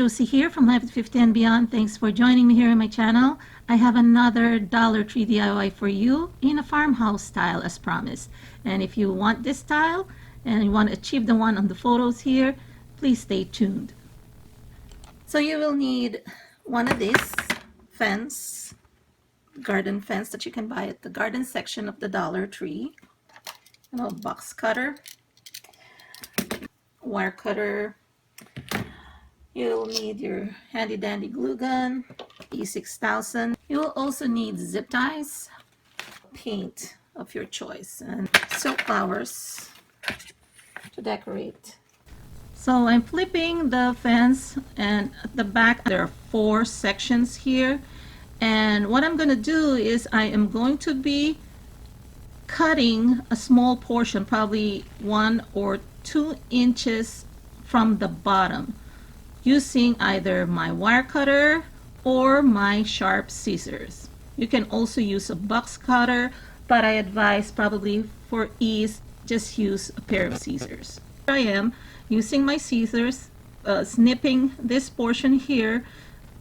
Josie here from Life at 50 and Beyond. Thanks for joining me here on my channel. I have another Dollar Tree DIY for you in a farmhouse style as promised. And if you want this style and you want to achieve the one on the photos here, please stay tuned. So you will need one of these fence, garden fence that you can buy at the garden section of the Dollar Tree. A box cutter, wire cutter. You'll need your handy dandy glue gun, E6000. You'll also need zip ties, paint of your choice, and silk flowers to decorate. So I'm flipping the fence, and at the back there are 4 sections here. And what I'm going to do is I am going to be cutting a small portion, probably 1 or 2 inches from the bottom, using either my wire cutter or my sharp scissors. You can also use a box cutter, but I advise probably for ease just use a pair of scissors. Here I am using my scissors, snipping this portion here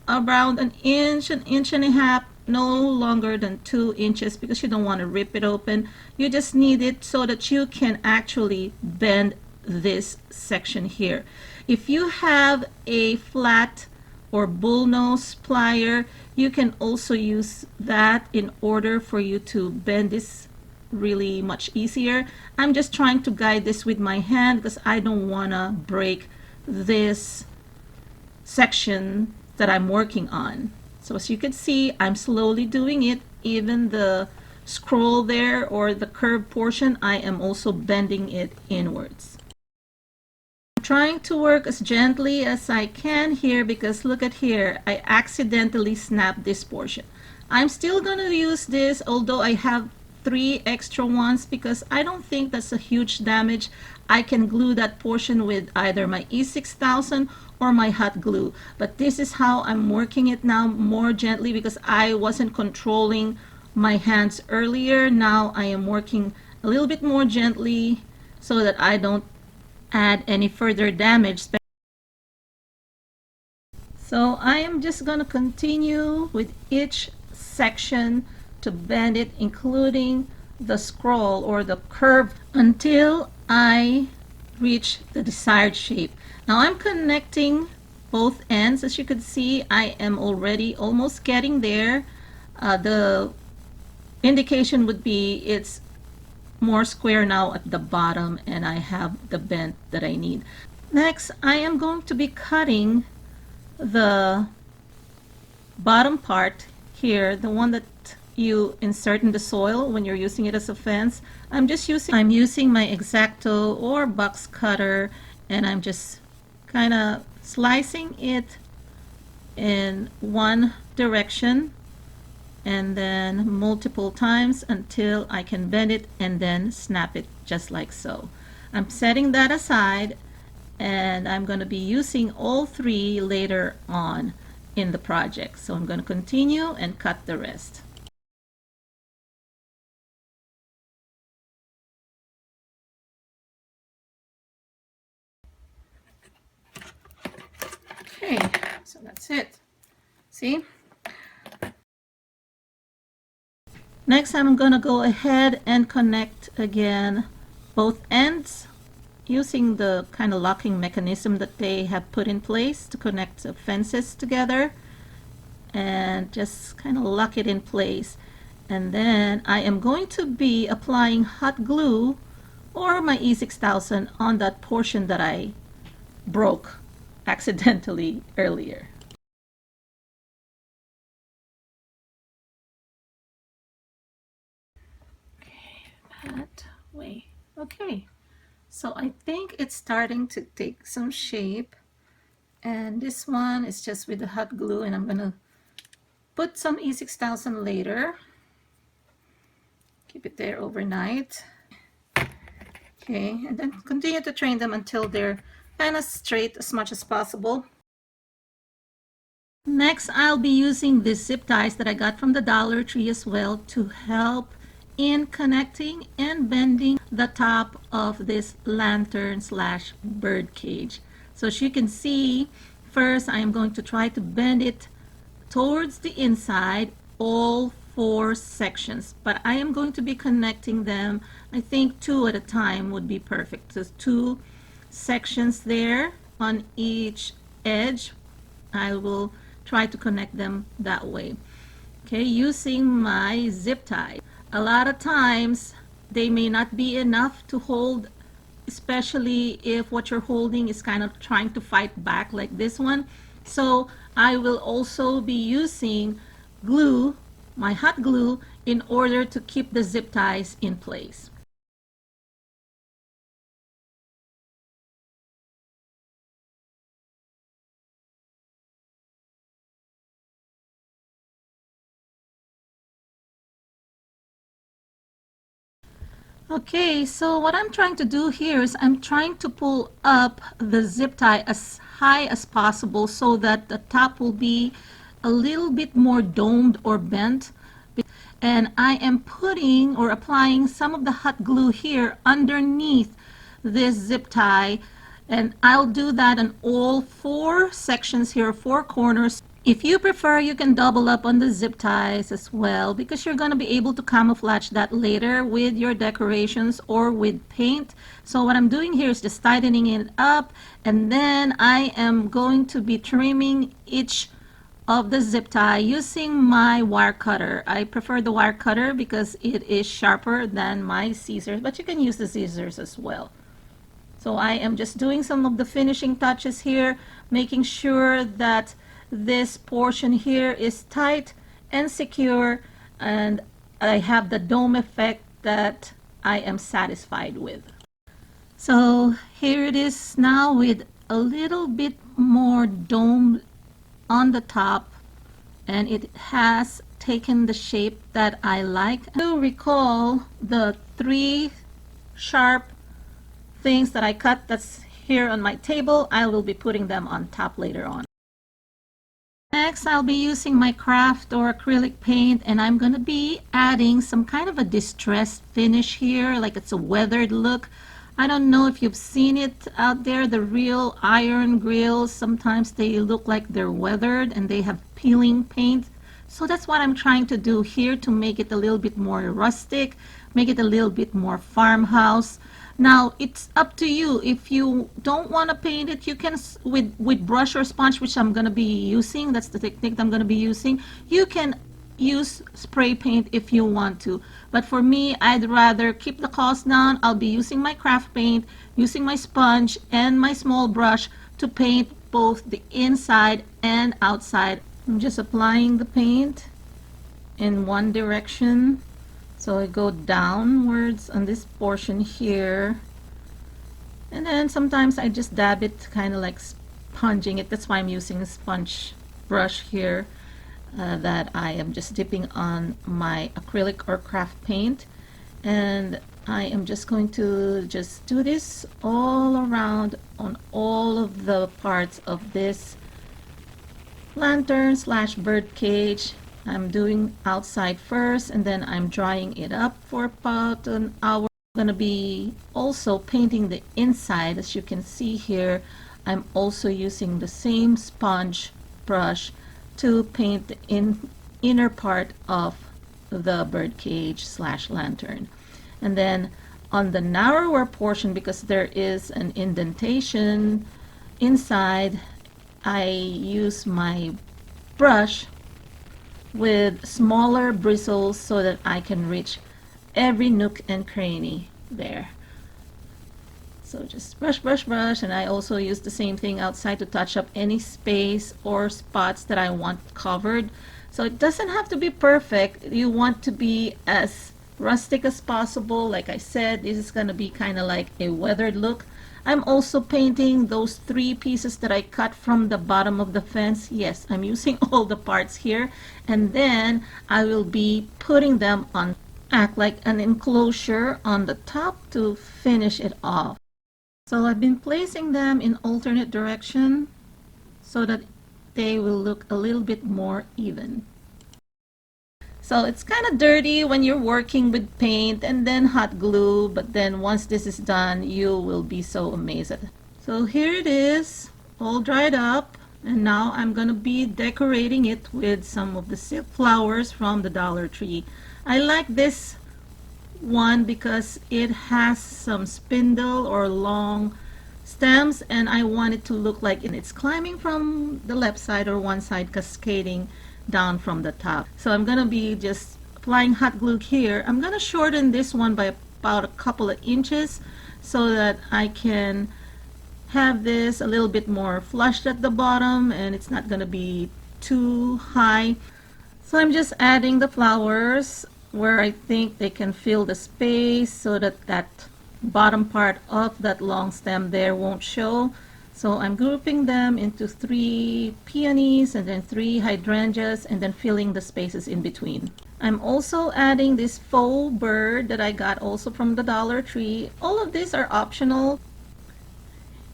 around an inch and a half, no longer than 2 inches, because you don't want to rip it open. You just need it so that you can actually bend this section here. If you have a flat or bullnose plier, you can also use that in order for you to bend this really much easier. I'm just trying to guide this with my hand because I don't want to break this section that I'm working on. So as you can see, I'm slowly doing it. Even the scroll there or the curved portion, I am also bending it inwards. Trying to work as gently as I can here because look at here, I accidentally snapped this portion. I'm still going to use this, although I have 3 extra ones, because I don't think that's a huge damage. I can glue that portion with either my E6000 or my hot glue, but this is how I'm working it now, more gently, because I wasn't controlling my hands earlier. Now I am working a little bit more gently so that I don't add any further damage. So I am just going to continue with each section to bend it, including the scroll or the curve, until I reach the desired shape. Now I'm connecting both ends. As you can see, I am already almost getting there. The indication would be it's more square now at the bottom, and I have the bend that I need. Next, I am going to be cutting the bottom part here, the one that you insert in the soil when you're using it as a fence. I'm using my X-Acto or box cutter, and I'm just kind of slicing it in one direction and then multiple times until I can bend it and then snap it just like so. I'm setting that aside, and I'm going to be using all 3 later on in the project. So I'm going to continue and cut the rest. Okay, so that's it. See? Next, I'm going to go ahead and connect again both ends using the kind of locking mechanism that they have put in place to connect the fences together, and just kind of lock it in place. And then I am going to be applying hot glue or my E6000 on that portion that I broke accidentally earlier. That way. Okay, so I think it's starting to take some shape, and this one is just with the hot glue, and I'm gonna put some E6000 later. Keep it there overnight. Okay, and then continue to train them until they're kind of straight as much as possible. Next, I'll be using these zip ties that I got from the Dollar Tree as well to help in connecting and bending the top of this lantern slash bird cage. So as you can see, First, I am going to try to bend it towards the inside, all 4 sections, but I am going to be connecting them. I think 2 at a time would be perfect. So 2 sections there on each edge. I will try to connect them that way. Okay, using my zip tie. A lot of times they may not be enough to hold, especially if what you're holding is kind of trying to fight back like this one. So I will also be using glue, my hot glue, in order to keep the zip ties in place. Okay, so what I'm trying to do here is I'm trying to pull up the zip tie as high as possible so that the top will be a little bit more domed or bent. And I am putting or applying some of the hot glue here underneath this zip tie, and I'll do that in all 4 sections here, 4 corners. If you prefer, you can double up on the zip ties as well, because you're going to be able to camouflage that later with your decorations or with paint. So what I'm doing here is just tightening it up, and then I am going to be trimming each of the zip tie using my wire cutter. I prefer the wire cutter because it is sharper than my scissors, but you can use the scissors as well. So I am just doing some of the finishing touches here, making sure that this portion here is tight and secure, and I have the dome effect that I am satisfied with. So here it is now with a little bit more dome on the top, and it has taken the shape that I like. To recall the 3 sharp things that I cut that's here on my table, I will be putting them on top later on. Next, I'll be using my craft or acrylic paint, and I'm going to be adding some kind of a distressed finish here, like it's a weathered look. I don't know if you've seen it out there, the real iron grills, sometimes they look like they're weathered and they have peeling paint. So that's what I'm trying to do here to make it a little bit more rustic, make it a little bit more farmhouse. Now, it's up to you. If you don't want to paint it, you can, with brush or sponge, which I'm going to be using, that's the technique I'm going to be using, you can use spray paint if you want to. But for me, I'd rather keep the cost down. I'll be using my craft paint, using my sponge and my small brush to paint both the inside and outside. I'm just applying the paint in one direction. So I go downwards on this portion here, and then sometimes I just dab it, kind of like sponging it. That's why I'm using a sponge brush here that I am just dipping on my acrylic or craft paint, and I am just going to just do this all around on all of the parts of this lantern slash bird cage. I'm doing outside first, and then I'm drying it up for about an hour. I'm going to be also painting the inside. As you can see here, I'm also using the same sponge brush to paint the inner part of the bird cage slash lantern. And then on the narrower portion, because there is an indentation inside, I use my brush with smaller bristles so that I can reach every nook and cranny there. So just brush, brush, brush, and I also use the same thing outside to touch up any space or spots that I want covered. So it doesn't have to be perfect. You want to be as rustic as possible. Like I said, this is going to be kind of like a weathered look. I'm also painting those 3 pieces that I cut from the bottom of the fence. Yes, I'm using all the parts here, and then I will be putting them on, act like an enclosure on the top to finish it off. So I've been placing them in alternate direction so that they will look a little bit more even. So it's kind of dirty when you're working with paint and then hot glue, but then once this is done, you will be so amazed. So here it is, all dried up. And now I'm gonna be decorating it with some of the silk flowers from the Dollar Tree. I like this one because it has some spindle or long stems, and I want it to look like it's climbing from the left side or one side, cascading down from the top. So I'm gonna be just applying hot glue here. I'm gonna shorten this one by about a couple of inches so that I can have this a little bit more flushed at the bottom and it's not gonna be too high. So I'm just adding the flowers where I think they can fill the space so that that bottom part of that long stem there won't show. So I'm grouping them into 3 peonies and then 3 hydrangeas and then filling the spaces in between. I'm also adding this faux bird that I got also from the Dollar Tree. All of these are optional.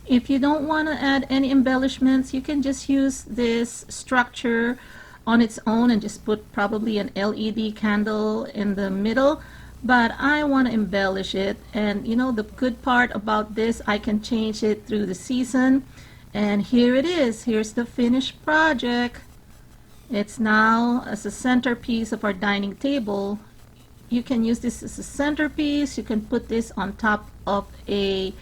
If you don't want to add any embellishments, you can just use this structure on its own and just put probably an LED candle in the middle. But I want to embellish it, and you know the good part about this, I can change it through the season. And here it is. Here's the finished project. It's now as a centerpiece of our dining table. You can use this as a centerpiece. You can put this on top of a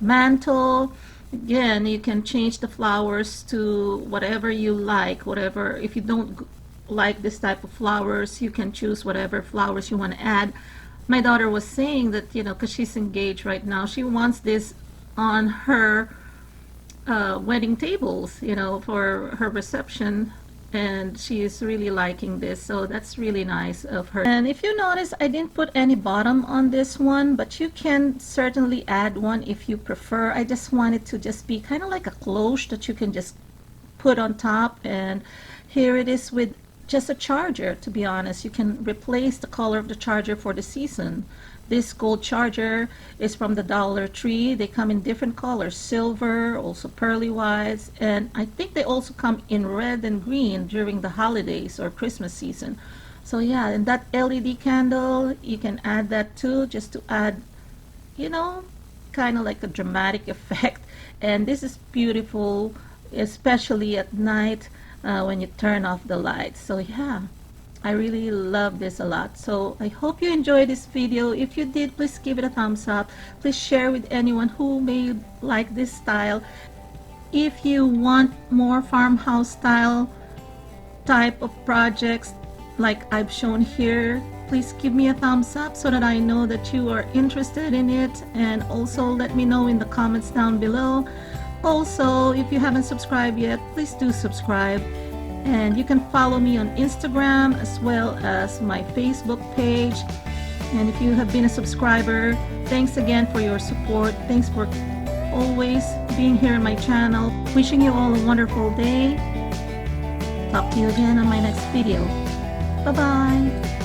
mantle. Again, you can change the flowers to whatever you like. Whatever, if you don't like this type of flowers, you can choose whatever flowers you want to add. My daughter was saying that, you know, because she's engaged right now, she wants this on her wedding tables, you know, for her reception, and she is really liking this, so that's really nice of her. And if you notice, I didn't put any bottom on this one, but you can certainly add one if you prefer. I just want it to just be kind of like a cloche that you can just put on top. And here it is with just a charger. To be honest, you can replace the color of the charger for the season. This gold charger is from the Dollar Tree. They come in different colors, silver, also pearly whites, and I think they also come in red and green during the holidays or Christmas season. So yeah, and that LED candle, you can add that too, just to add, you know, kind of like a dramatic effect. And this is beautiful, especially at night when you turn off the lights. So yeah, I really love this a lot. So I hope you enjoyed this video. If you did, please give it a thumbs up. Please share with anyone who may like this style. If you want more farmhouse style type of projects like I've shown here, please give me a thumbs up so that I know that you are interested in it, and also let me know in the comments down below. Also, if you haven't subscribed yet, please do subscribe. And you can follow me on Instagram as well as my Facebook page. And if you have been a subscriber, thanks again for your support. Thanks for always being here on my channel. Wishing you all a wonderful day. Talk to you again on my next video. Bye-bye.